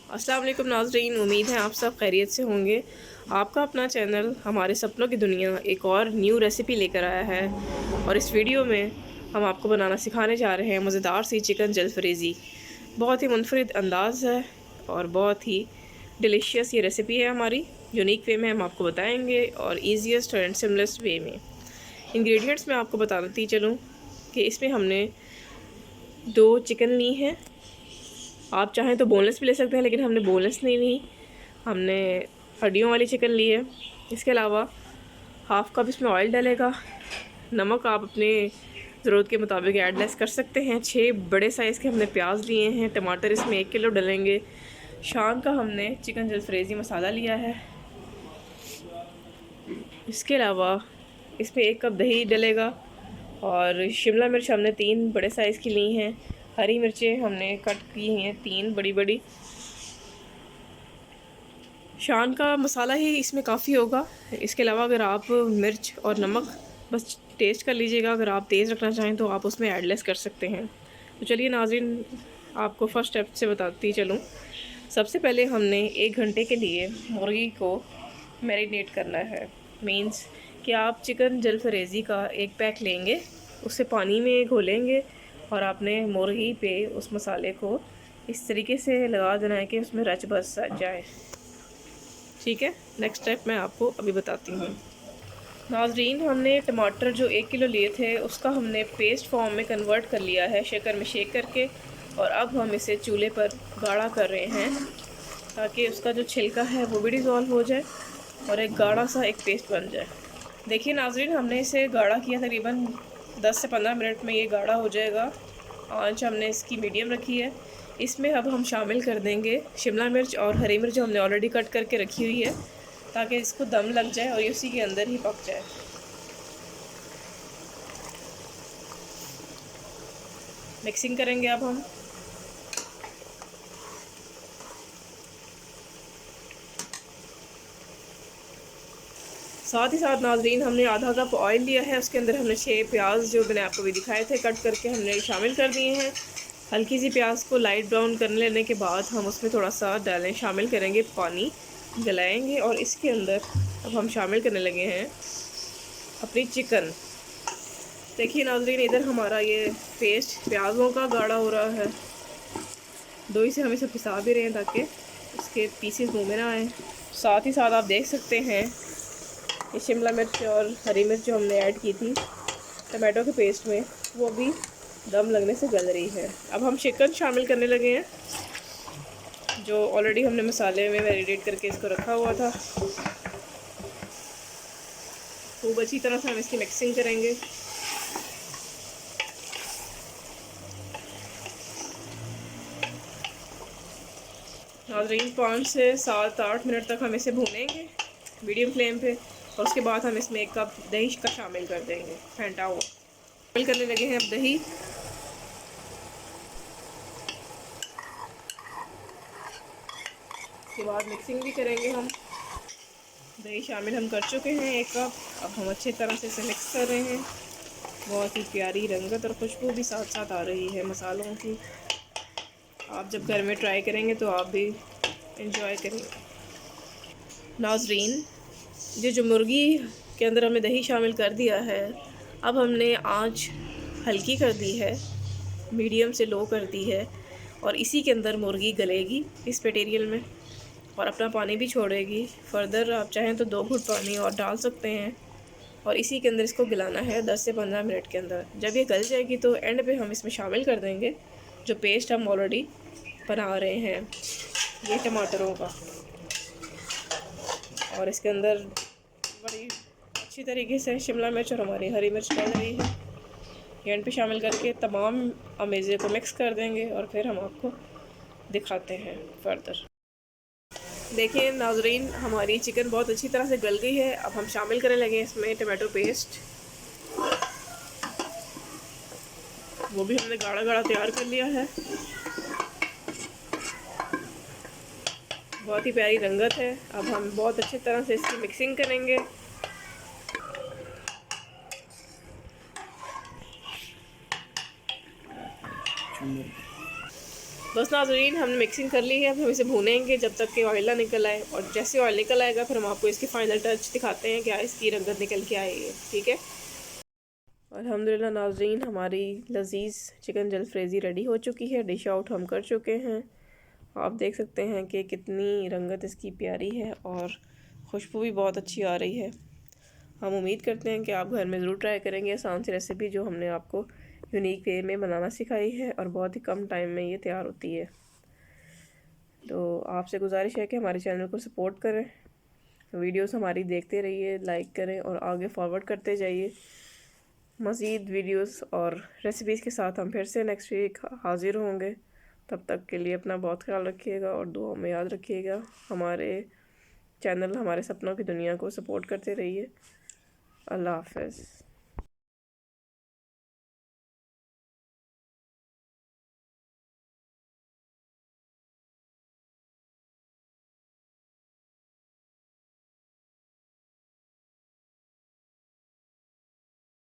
अस्सलाम वालेकुम नाज़रीन, उम्मीद है आप सब खैरियत से होंगे। आपका अपना चैनल हमारे सपनों की दुनिया एक और न्यू रेसिपी लेकर आया है और इस वीडियो में हम आपको बनाना सिखाने जा रहे हैं मज़ेदार सी चिकन जलफरेज़ी। बहुत ही मुनफरिद अंदाज़ है और बहुत ही डिलीशियस ये रेसिपी है हमारी। यूनिक वे में हम आपको बताएँगे और ईजीएस्ट एंड सिमलेस्ट वे में। इंग्रेडिएंट्स मैं आपको बताती चलूँ कि इसमें हमने 2 चिकन ली हैं। आप चाहें तो बोनलेस भी ले सकते हैं, लेकिन हमने बोनलेस नहीं ली, हमने हड्डियों वाली चिकन ली है। इसके अलावा हाफ़ कप इसमें ऑयल डलेगा। नमक आप अपने ज़रूरत के मुताबिक ऐड लेस कर सकते हैं। 6 बड़े साइज़ के हमने प्याज लिए हैं। टमाटर इसमें 1 किलो डलेंगे। शान का हमने चिकन जलफरेज़ी मसाला लिया है। इसके अलावा इसमें 1 कप दही डलेगा और शिमला मिर्च हमने 3 बड़े साइज़ की ली हैं। हरी मिर्चें हमने कट की हैं 3 बड़ी बड़ी। शान का मसाला ही इसमें काफ़ी होगा। इसके अलावा अगर आप मिर्च और नमक बस टेस्ट कर लीजिएगा, अगर आप तेज़ रखना चाहें तो आप उसमें एडलेस कर सकते हैं। तो चलिए नाज़रीन, आपको फ़र्स्ट स्टेप से बताती चलूँ। सबसे पहले हमने 1 घंटे के लिए मुर्गी को मैरिनेट करना है। मीन्स कि आप चिकन जलफरेज़ी का 1 पैक लेंगे, उसे पानी में घोलेंगे और आपने मुर्गी पे उस मसाले को इस तरीके से लगा देना है कि उसमें रच बस जाए। ठीक है, नेक्स्ट स्टेप मैं आपको अभी बताती हूँ। नाज़रीन, हमने टमाटर जो 1 किलो लिए थे उसका हमने पेस्ट फॉर्म में कन्वर्ट कर लिया है शेकर में शेक करके, और अब हम इसे चूल्हे पर गाढ़ा कर रहे हैं ताकि उसका जो छिलका है वो भी डिज़ोल्व हो जाए और एक गाढ़ा सा एक पेस्ट बन जाए। देखिए नाज़रीन, हमने इसे गाढ़ा किया, तकरीबन 10 से 15 मिनट में ये गाढ़ा हो जाएगा। आंच हमने इसकी मीडियम रखी है। इसमें अब हम शामिल कर देंगे शिमला मिर्च और हरी मिर्च जो हमने ऑलरेडी कट करके रखी हुई है, ताकि इसको दम लग जाए और ये उसी के अंदर ही पक जाए। मिक्सिंग करेंगे अब हम। साथ ही साथ नाज़रीन, हमने आधा कप ऑयल लिया है, उसके अंदर हमने 6 प्याज जो मैंने आपको भी दिखाए थे कट करके हमने शामिल कर दिए हैं। हल्की सी प्याज को लाइट ब्राउन कर लेने के बाद हम उसमें थोड़ा सा शामिल करेंगे पानी, गलाएंगे और इसके अंदर अब हम शामिल करने लगे हैं अपनी चिकन। देखिए नाज़रीन, इधर हमारा ये पेस्ट प्याज़ों का गाढ़ा हो रहा है। दोई से हम इसे पिसा भी रहे हैं ताकि इसके पीसेस मुँह में ना आए। साथ ही साथ आप देख सकते हैं ये शिमला मिर्च और हरी मिर्च जो हमने ऐड की थी टमाटो के पेस्ट में, वो भी दम लगने से गल रही है। अब हम चिकन शामिल करने लगे हैं जो ऑलरेडी हमने मसाले में मैरिनेट करके इसको रखा हुआ था। खूब अच्छी तरह से हम इसकी मिक्सिंग करेंगे। नाज़रीन, 5 से 7-8 मिनट तक हम इसे भूनेंगे मीडियम फ्लेम पे, और उसके बाद हम इसमें 1 कप दही का शामिल कर देंगे फेंटा हुआ। शामिल करने लगे हैं अब दही। उसके बाद मिक्सिंग भी करेंगे हम। दही शामिल हम कर चुके हैं 1 कप। अब हम अच्छी तरह से इसे मिक्स कर रहे हैं। बहुत ही प्यारी रंगत और खुशबू भी साथ साथ आ रही है मसालों की। आप जब घर में ट्राई करेंगे तो आप भी इंजॉय करेंगे। नाज़रीन, जो मुर्गी के अंदर हमने दही शामिल कर दिया है, अब हमने आंच हल्की कर दी है, मीडियम से लो कर दी है, और इसी के अंदर मुर्गी गलेगी इस मटेरियल में और अपना पानी भी छोड़ेगी। फर्दर आप चाहें तो 2 घूंट पानी और डाल सकते हैं और इसी के अंदर इसको गलाना है 10 से 15 मिनट के अंदर। जब ये गल जाएगी तो एंड पे हम इसमें शामिल कर देंगे जो पेस्ट हम ऑलरेडी बना रहे हैं ये टमाटरों का, और इसके अंदर बड़ी अच्छी तरीके से शिमला मिर्च और हमारी हरी मिर्च डाल रही है। एंड पे शामिल करके तमाम अमेज़े को मिक्स कर देंगे और फिर हम आपको दिखाते हैं फर्दर। देखिए नाज़रीन, हमारी चिकन बहुत अच्छी तरह से गल गई है। अब हम शामिल करने लगे इसमें टमाटो पेस्ट, वो भी हमने गाढ़ा गाढ़ा तैयार कर लिया है। बहुत ही प्यारी रंगत है। अब हम बहुत अच्छी तरह से इसकी मिक्सिंग करेंगे। बस नाज़रीन हमने मिक्सिंग कर ली है। अब हम इसे भूनेंगे जब तक कि ऑयल ना निकल आए, और जैसे ऑयल निकल आएगा फिर हम आपको इसकी फ़ाइनल टच दिखाते हैं, क्या इसकी रंगत निकल के आई है। ठीक है। अल्हम्दुलिल्लाह नाज़रीन, हमारी लजीज़ चिकन जलफ्रेज़ी रेडी हो चुकी है। डिश आउट हम कर चुके हैं। आप देख सकते हैं कि कितनी रंगत इसकी प्यारी है और खुशबू भी बहुत अच्छी आ रही है। हम उम्मीद करते हैं कि आप घर में ज़रूर ट्राई करेंगे आसान सी रेसिपी जो हमने आपको यूनिक वे में बनाना सिखाई है, और बहुत ही कम टाइम में ये तैयार होती है। तो आपसे गुजारिश है कि हमारे चैनल को सपोर्ट करें, वीडियोस हमारी देखते रहिए, लाइक करें और आगे फॉरवर्ड करते जाइए। मज़ीद वीडियोस और रेसिपीज़ के साथ हम फिर से नेक्स्ट वीक हाज़िर होंगे। तब तक के लिए अपना बहुत ख्याल रखिएगा और दुआ में याद रखिएगा। हमारे चैनल हमारे सपनों की दुनिया को सपोर्ट करते रहिए। अल्लाह हाफ़िज़।